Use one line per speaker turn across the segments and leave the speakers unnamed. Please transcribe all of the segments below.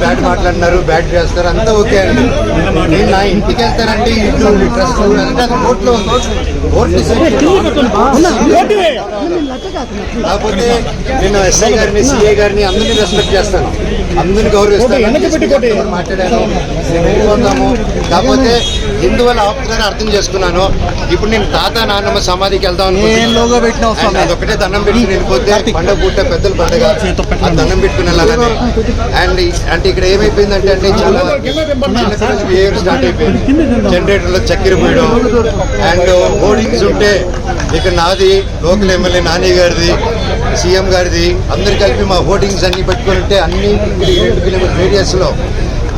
Bat మాట్లాడినారు, bat చేస్తారు, అంతా ఓకే అండి. నేను నా ఇంటికి వెళ్తానంటే ఇంట్లో ట్రస్ట్ అంటే అది కోర్టులో ఉంది. కాకపోతే నేను ఎస్ఐ గారిని, సిఐ గారిని అందరినీ రెస్పెక్ట్ చేస్తాను, అందరిని గౌరవిస్తాను. మాట్లాడాను, మేము వెళ్ళిపోతాము. కాకపోతే ఎందువల్ల ఆపుతున్నారని అర్థం చేసుకున్నాను. ఇప్పుడు నేను తాత నాన్నమ్మ సమాధికి వెళ్దాం అనుకుంటున్నాను. అదొక్కటే దండం పెట్టుకుని వెళ్ళిపోతే పండుగ పూట పెద్దల పండుగ, ఆ దండం పెట్టుకుని వెళ్ళాలని. అండ్ అంటే ఇక్కడ ఏమైపోయిందంటే చాలా బిహేవియర్ స్టార్ట్ అయిపోయింది. జనరేటర్లో చక్కెర పోయడం అండ్ హోర్డింగ్స్ ఉంటే ఇక్కడ నాది, లోకల్ ఎమ్మెల్యే నాని గారిది, సీఎం గారిది, అందరు కలిపి మా హోర్డింగ్స్ అన్ని పెట్టుకుని ఉంటే అన్ని 2 కిలోమీటర్ రేడియస్లో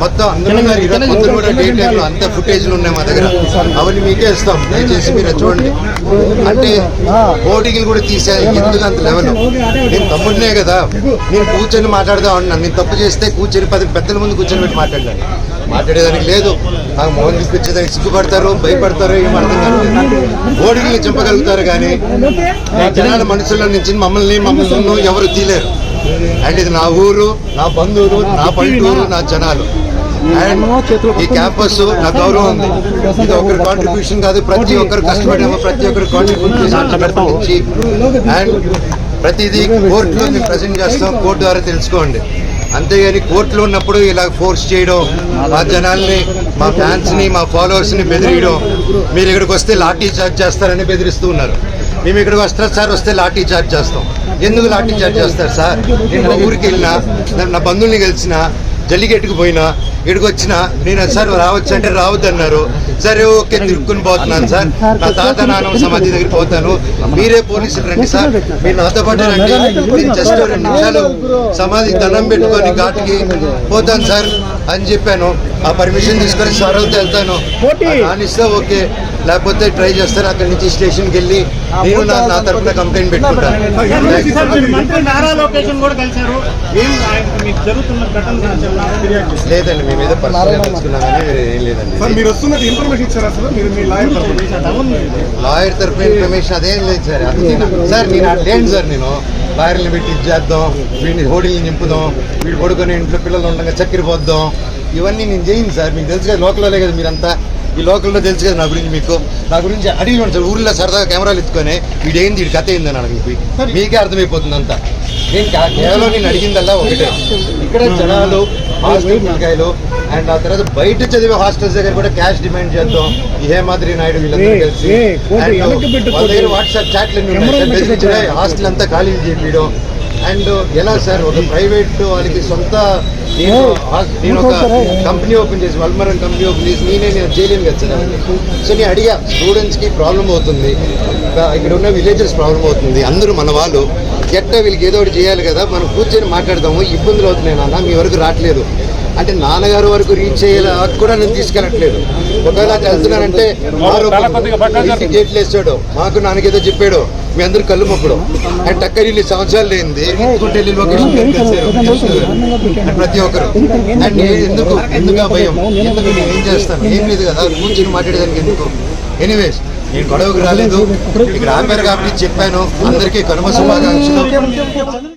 మొత్తం అందరూ పొద్దున కూడా డే టైంలో అంత ఫుటేజ్లు ఉన్నాయి మా దగ్గర. అవన్నీ మీకే ఇస్తాం, దయచేసి మీరు చూడండి. అంటే హోర్డింగ్లు కూడా తీసే ఎందుకు అంత లెవెల్. నేను తమ్ముడినే కదా, నేను కూర్చొని మాట్లాడదాం అన్నాను. నేను తప్పు చేస్తే కూర్చొని 10 పెద్దల ముందు కూర్చొని పెట్టి మాట్లాడేదానికి లేదు. నాకు మోహన్ చూపించేదానికి సిగ్గుపడతారు, భయపడతారు, ఏం అర్థం కాదు. హోర్డింగ్లు చంపగలుగుతారు కానీ జనాల మనసులో నుంచి మమ్మల్ని ఎవరు తీలేరు. అండ్ ఇది నా ఊరు, నా బంధువులు, నా పల్లెటూరు, నా జనాలు. అండ్ ఈ క్యాంపస్ నా గౌరవం ఉంది. ఇది ఒకరి కాంట్రిబ్యూషన్ కాదు, ప్రతి ఒక్కరు కష్టపడాము, ప్రతి ఒక్కరు కాంట్రిబ్యూట్ చేసి అండ్ ప్రతిదీ కోర్టులో మేము ప్రజెంట్ చేస్తాం. కోర్టు ద్వారా తెలుసుకోండి. అంతేగాని కోర్టులో ఉన్నప్పుడు ఇలా ఫోర్స్ చేయడం, మా జనాల్ని, మా ఫ్యాన్స్ని, మా ఫాలోవర్స్ని బెదిరియడం, మీరు ఇక్కడికి వస్తే లాఠీ చార్జ్ చేస్తారని బెదిరిస్తూ ఉన్నారు. మేము ఇక్కడికి వస్తారు సార్, వస్తే లాఠీ చార్జ్ చేస్తాం. ఎందుకు లాఠీ చార్జ్ చేస్తారు సార్? నేను మా ఊరికి వెళ్ళినా, నా బంధువుల్ని కలిసిన, జల్లికెట్టుకు పోయినా, ఇక్కడికి వచ్చినా నేను సార్ రావచ్చు అంటే రావద్దు అన్నారు. సరే ఓకే, తిరుక్కుని పోతున్నాను సార్, నా తాత నాన్నమ్మ సమాధి దగ్గర పోతాను, మీరే పోలీసులు రండి సార్, మీరు నాతో పాటు రండి, నేను జస్ట్ 2 నిమిషాలు సమాధికి దండం పెట్టుకొని ఘాటుకి పోతాను సార్ అని చెప్పాను. ఆ పర్మిషన్ తీసుకొని సార్ అవుతే వెళ్తాను, రానిస్తే ఓకే, లేకపోతే ట్రై చేస్తాను. అక్కడి నుంచి స్టేషన్కి వెళ్ళి నేను నా తరఫున కంప్లైంట్ పెట్టుకుంటాను. లేదండి, మేము ఏదో పర్సనల్గా తెలుసుకున్నాం కానీ ఏం లేదండి. లాయర్ తరఫున ఇన్ఫర్మేషన్ అదేం లేదు సార్. సార్ నేను లేను సార్, నేను లాయర్ని పెట్టి ఇచ్చేద్దాం, వీడిని హోటల్ని నింపుదాం, వీడు పడుకొని ఇంట్లో పిల్లలు ఉండగా చక్కెర పోద్దాం, ఇవన్నీ నేను చేయను సార్. మీకు తెలుసు కదా, లోకల్లోనే కదా మీరంతా, ఈ లోకల్లో తెలుసు కదా నా గురించి. మీకు నా గురించి అడిగి ఉంటారు ఊళ్ళో సరదాగా కెమెరాలు ఎత్తుకొని వీడేంది, వీడి కథ ఏందని అడిగి మీకే అర్థమైపోతుంది అంతా. నేను కేవలం నేను అడిగిందల్లా ఒకటే, ఇక్కడ జనాలు హాస్టల్ అండ్ ఆ తర్వాత బయట చదివే హాస్టల్స్ దగ్గర కూడా క్యాష్ డిమాండ్ చేద్దాం. ఈ హేమాద్రి నాయుడు వీళ్ళందరూ కలిసి వాళ్ళ దగ్గర వాట్సాప్ చాట్లు ఉన్నాయి, హాస్టల్ అంతా ఖాళీ చేయడం. అండ్ ఎలా సార్, ఒక ప్రైవేట్ వాళ్ళకి సొంత, నేను ఒక కంపెనీ ఓపెన్ చేసి, వల్మరం కంపెనీ ఓపెన్ చేసి నేను చేయలేను కదా సార్. సో నేను అడిగా, స్టూడెంట్స్కి ప్రాబ్లం అవుతుంది, ఇక్కడ ఉన్న విలేజెస్ ప్రాబ్లం అవుతుంది, అందరూ మన వాళ్ళు, ఎట్లా వీళ్ళకి ఏదో ఒకటి చేయాలి కదా, మనం కూర్చొని మాట్లాడదాము, ఇబ్బందులు అవుతున్నాయి నాన్న, మీ వరకు రావట్లేదు అంటే నాన్నగారు వరకు రీచ్ అయ్యేలా కూడా నేను తీసుకెళ్ళట్లేదు. ఒకవేళ వెళ్తున్నానంటే గేట్లు వేసాడు, మాకు నాన్నకేదో చెప్పాడు, మీ అందరూ కళ్ళు మొక్కడు అండ్ టక్కరి 2 సంవత్సరాలు లేనిది ప్రతి ఒక్కరు. అండ్ ఎందుకు ఆ భయం, ఎందుకు నేను ఏం చేస్తాను, ఏం లేదు కదా, కూర్చొని మాట్లాడేదానికి ఎందుకు. ఎనీవేస్ నేను గొడవకు రాలేదు, ఇక్కడ ఆపారు కాబట్టి చెప్పాను. అందరికీ కనుమ శుభాకాంక్షలు.